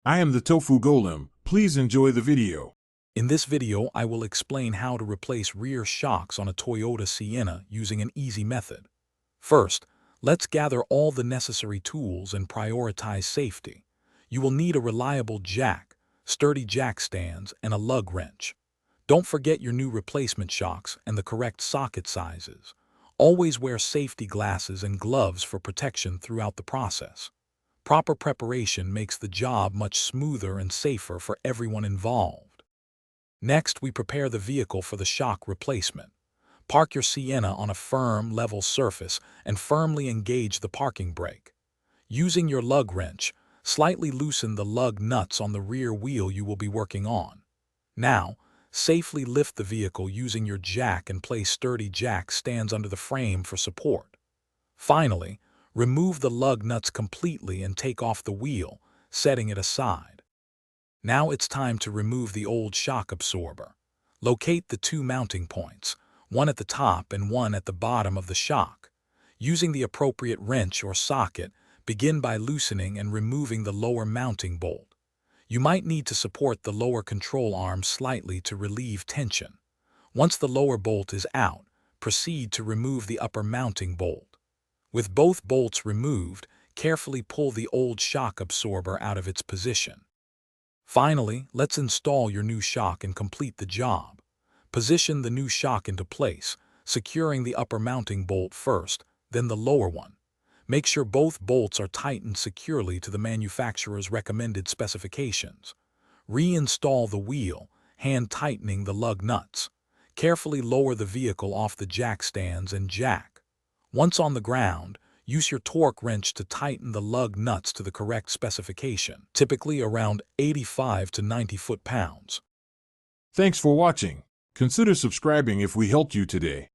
I am the Tofu Golem. Please enjoy the video. In this video, I will explain how to replace rear shocks on a Toyota Sienna using an easy method. First, let's gather all the necessary tools and prioritize safety. You will need a reliable jack, sturdy jack stands, and a lug wrench. Don't forget your new replacement shocks and the correct socket sizes. Always wear safety glasses and gloves for protection throughout the process. Proper preparation makes the job much smoother and safer for everyone involved. Next, we prepare the vehicle for the shock replacement. Park your Sienna on a firm, level surface and firmly engage the parking brake. Using your lug wrench, slightly loosen the lug nuts on the rear wheel you will be working on. Now, safely lift the vehicle using your jack and place sturdy jack stands under the frame for support. Finally, remove the lug nuts completely and take off the wheel, setting it aside. Now it's time to remove the old shock absorber. Locate the two mounting points, one at the top and one at the bottom of the shock. Using the appropriate wrench or socket, begin by loosening and removing the lower mounting bolt. You might need to support the lower control arm slightly to relieve tension. Once the lower bolt is out, proceed to remove the upper mounting bolt. With both bolts removed, carefully pull the old shock absorber out of its position. Finally, let's install your new shock and complete the job. Position the new shock into place, securing the upper mounting bolt first, then the lower one. Make sure both bolts are tightened securely to the manufacturer's recommended specifications. Reinstall the wheel, hand tightening the lug nuts. Carefully lower the vehicle off the jack stands and jack. Once on the ground, use your torque wrench to tighten the lug nuts to the correct specification, typically around 85 to 90 foot-pounds. Thanks for watching. Consider subscribing if we helped you today.